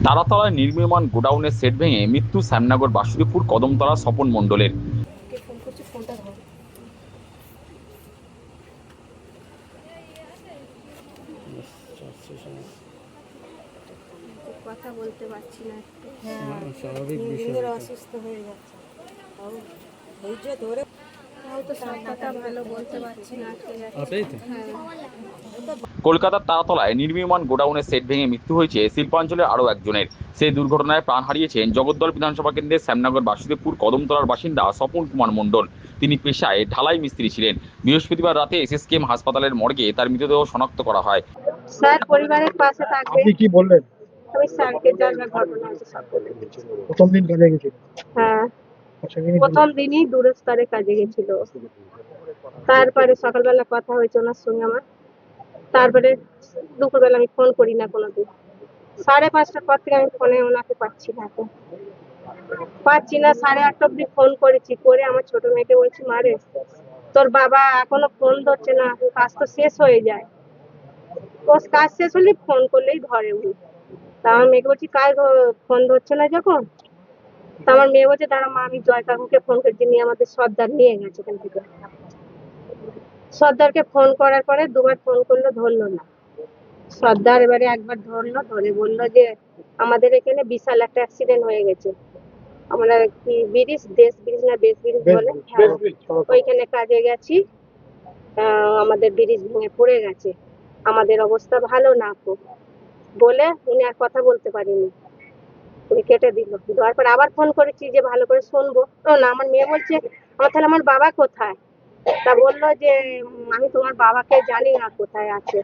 তারাতলায় নির্মীয়মান গোডাউনের set ভেঙে মৃত্যু শ্যামনগর বাসুদেবপুর কদমতলা স্বপন মণ্ডলের। কথা বলতে পারছি না একটু। স্বাভাবিক বিষয়। অসুস্থ হয়ে যাচ্ছে, ধৈর্য ধরে তাও তো সব কথা ভালো বলতে পারছি না, আটকে যাচ্ছে। কলকাতার তারাতলায় নির্মীয়মান গোডাউনের সেট ভেঙে মৃত্যু হয়েছে শিল্পাঞ্চলের আরও একজনের। সেই দুর্ঘটনায় প্রাণ হারিয়েছেন জগদ্দল বিধানসভা কেন্দ্রের শ্যামনগর বাসুদেবপুর কদমতলার বাসিন্দা স্বপন কুমার মণ্ডল। তিনি পেশায় ঢালাই মিস্ত্রি ছিলেন। বৃহস্পতিবার রাতে এসএসকেএম হাসপাতালের মর্গে তার মৃতদেহ শনাক্ত করা হয়। স্যার পরিবারের পাশে থাকবে। আপনি কি বললেন? আমি স্যারকে যা যা ঘটনা হয়েছে সব বলে দিচ্ছি। প্রথম দিন কাজে গেছিল? হ্যাঁ, আচ্ছা, প্রথম দিনই দূরস্তরে কাজে গেছিল। তারপরে সকালবেলা কথা হয়েছে ওনার সঙ্গে আমার। তারপরে দুপুরবেলা আমি ফোন করি না কোনোদিন। 5:30টার পর থেকে আমি ফোনে ওনাকে পাচ্ছি না, এখন পাচ্ছি না। 8:30 অব্দি ফোন করেছি, করে আমার ছোট মেয়েকে বলছি, মারে তোর বাবা এখনো ফোন ধরছে না, কাজ তো শেষ হয়ে যায়। ও কাজ শেষ হলে ফোন করলেই ধরে উনি। তা আমার মেয়েকে বলছি, কাজ ফোন ধরছে না যখন। তা আমার মেয়ে বলছে, দাঁড়া মা, আমি জয় কাকুকে ফোন করছি, নিয়ে আমাদের সর্দার নিয়ে গেছে এখান থেকে। সর্দারকে ফোন করার পরে দুবার ফোন করলো, ধরলো না। সর্দার এবারে একবার ধরলো, ধরে বললো যে আমাদের এখানে বিশাল একটা অ্যাক্সিডেন্ট হয়ে গেছে। আমরা কি ব্রিজ, দেশ ব্রিজ না বেশ ব্রিজ বলে, হ্যাঁ, ওইখানে কাজে গেছি। আমাদের ব্রিজ ভেঙে পড়ে গেছে, আমাদের অবস্থা ভালো না খুব, বলে উনি আর কথা বলতে পারিনি, উনি কেটে দিল। দেওয়ার পর আবার ফোন করেছি যে ভালো করে শুনবো। ও না, আমার মেয়ে বলছে, তাহলে আমার বাবা কোথায়? তা বললো যে আমি তোমার বাবাকে জানি না কোথায় আছে,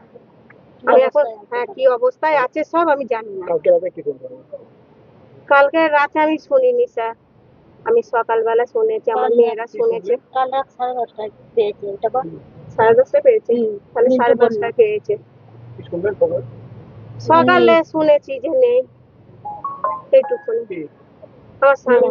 আমি এখন, হ্যাঁ, কি অবস্থায় আছে সব আমি জানি না। কালকে রাতে আমি শুনিনি স্যার, আমি সকালবেলা শুনেছি, আমার মেয়েরা শুনেছে। কাল রাত 10:30টায় পেয়েছে, ওটা বল 10:30টায় পেয়েছে, তাহলে 10:30টায় পেয়েছে। সকালে শুনেছি যে নেই, এইটুকুনি। আমার স্বামী।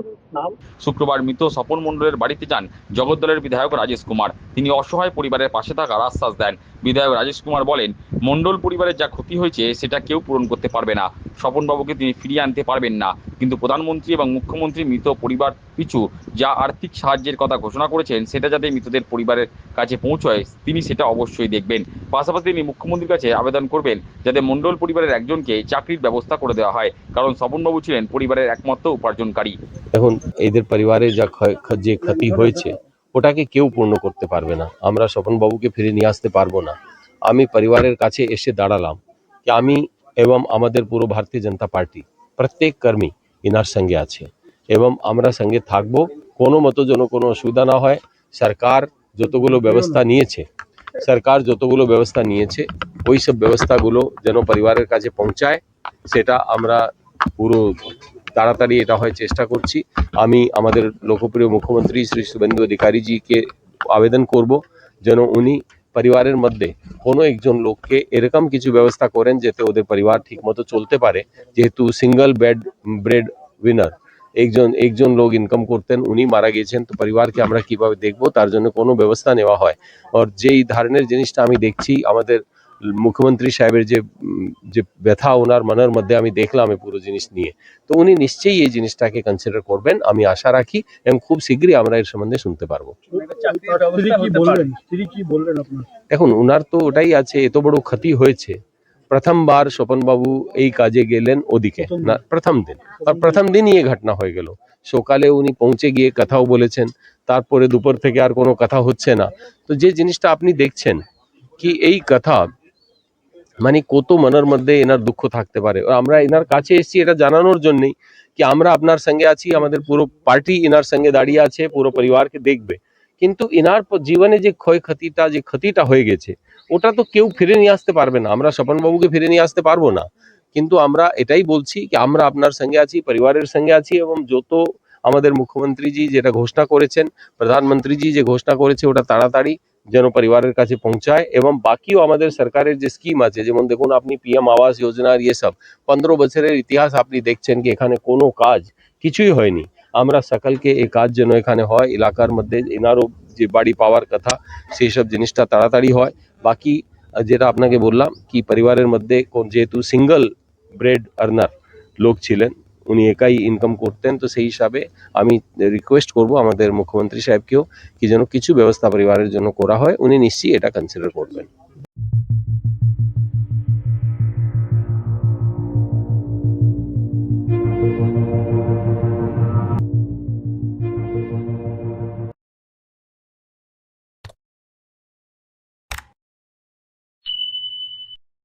শুক্রবার মৃত স্বপন মণ্ডলের বাড়িতে যান জগদ্দলের বিধায়ক রাজেশ কুমার। তিনি অসহায় পরিবারের পাশে থাকার আশ্বাস দেন। বিধায়ক রাজেশ কুমার বলেন, মণ্ডল পরিবারের যা ক্ষতি হয়েছে সেটা কেউ পূরণ করতে পারবে না। স্বপনবাবুকে তিনি ফিরিয়ে আনতে পারবেন না, কিন্তু প্রধানমন্ত্রী এবং মুখ্যমন্ত্রী মৃত পরিবার পিছু যা আর্থিক সাহায্যের কথা ঘোষণা করেছেন সেটা যাতে মৃতদের পরিবারের কাছে পৌঁছয় তিনি সেটা অবশ্যই দেখবেন। পাশাপাশি তিনি মুখ্যমন্ত্রীর কাছে আবেদন করবেন যাতে মণ্ডল পরিবারের একজনকে চাকরির ব্যবস্থা করে দেওয়া হয়, কারণ স্বপনবাবু ছিলেন পরিবারের একমাত্র উপার্জনকারী। এখন এদের পরিবারে যে ক্ষতি হয়েছে ওটাকে কেউ পূর্ণ করতে পারবে না। আমরা স্বপনবাবুকে ফিরে নিয়ে আসতে পারবো না। আমি পরিবারের কাছে এসে দাঁড়ালাম কি আমি এবং আমাদের পুরো ভারতীয় জনতা পার্টি প্রত্যেক কর্মী ইনার সঙ্গে আছে এবং আমরা সঙ্গে থাকবো। কোনো মতো যেন কোনো অসুবিধা না হয়। সরকার যতগুলো ব্যবস্থা নিয়েছে ওই সব ব্যবস্থাগুলো যেন পরিবারের কাছে পৌঁছায়, সেটা আমরা পুরো তাড়াতাড়ি এটা হয় চেষ্টা করছি। আমি আমাদের লোকপ্রিয় মুখ্যমন্ত্রী শ্রী শুভেন্দু অধিকারীজিকে আবেদন করব যেন উনি পরিবারের মধ্যে কোনো একজন লোককে এরকম কিছু ব্যবস্থা করেন যাতে ওদের পরিবার ঠিকমতো চলতে পারে। যেহেতু সিঙ্গল ব্রেড উইনার একজন লোক ইনকাম করতেন, উনি মারা গেছেন, তো পরিবারকে আমরা কিভাবে দেখবো তার জন্য কোনো ব্যবস্থা নেওয়া হয়। আর যেই ধরনের জিনিসটা আমি দেখছি আমাদের মুখ্যমন্ত্রী সাহেবের যে ব্যথা ওনার মনের মধ্যে আমি দেখলাম এই পুরো জিনিস নিয়ে, তো উনি নিশ্চয়ই এই জিনিসটাকে কনসিডার করবেন, আমি আশা রাখি, এবং খুব শীঘ্রই আমরা এর সম্বন্ধে শুনতে পারবো। এখন উনার তো ওটাই আছে, এত বড় ক্ষতি হয়েছে। প্রথমবার স্বপনবাবু এই কাজে গেলেন ওদিকে না প্রথম দিন, আর প্রথম দিনই এই ঘটনা হয়ে গেল। সকালে উনি পৌঁছে গিয়ে কথাও বলেছেন, তারপরে দুপুর থেকে আর কোনো কথা হচ্ছে না। তো যে জিনিসটা আপনি দেখছেন কি এই কথা মানে কত মনের মধ্যে এনার দুঃখ থাকতে পারে। আমরা এনার কাছে এসেছি এটা জানানোর জন্যই কি আমরা আপনার সঙ্গে আছি, আমাদের পুরো পার্টি এনার সঙ্গে দাঁড়িয়ে আছে, পুরো পরিবারকে দেখবে। কিন্তু এনার জীবনে যে ক্ষতিটা হয়ে গেছে ওটা তো কেউ ফিরে নিয়ে আসতে পারবে না। আমরা স্বপনবাবুকে ফিরে নিয়ে আসতে পারবো না, কিন্তু আমরা এটাই বলছি কি আমরা আপনার সঙ্গে আছি, পরিবারের সঙ্গে আছি, এবং যত আমাদের মুখ্যমন্ত্রীজি যেটা ঘোষণা করেছেন, প্রধানমন্ত্রীজি যে ঘোষণা করেছে ওটা তাড়াতাড়ি যেন পরিবারের কাছে পৌঁছায়। এবং বাকিও আমাদের সরকারের যে স্কিম আছে, যেমন দেখুন আপনি পিএম আবাস যোজনার ইয়ে সব 15 বছরের ইতিহাস আপনি দেখছেন কি এখানে কোনো কাজ কিছুই হয়নি। আমরা সকলকে এই কাজ যেন এখানে হয়, এলাকার মধ্যে এনারও যে বাড়ি পাওয়ার কথা সেই সব জিনিসটা তাড়াতাড়ি হয়। বাকি যেটা আপনাকে বললাম কি পরিবারের মধ্যে যেহেতু সিঙ্গল ব্রেড আর্নার লোক ছিলেন, উনি একাই ইনকাম করতেন। তো সেই হিসাবে আমি রিকোয়েস্ট করব আমাদের মুখ্যমন্ত্রী সাহেবকেও কি যেন কিছু ব্যবস্থা পরিবারের জন্য করা হয়, উনি নিশ্চয়ই এটা কনসিডার করবেন।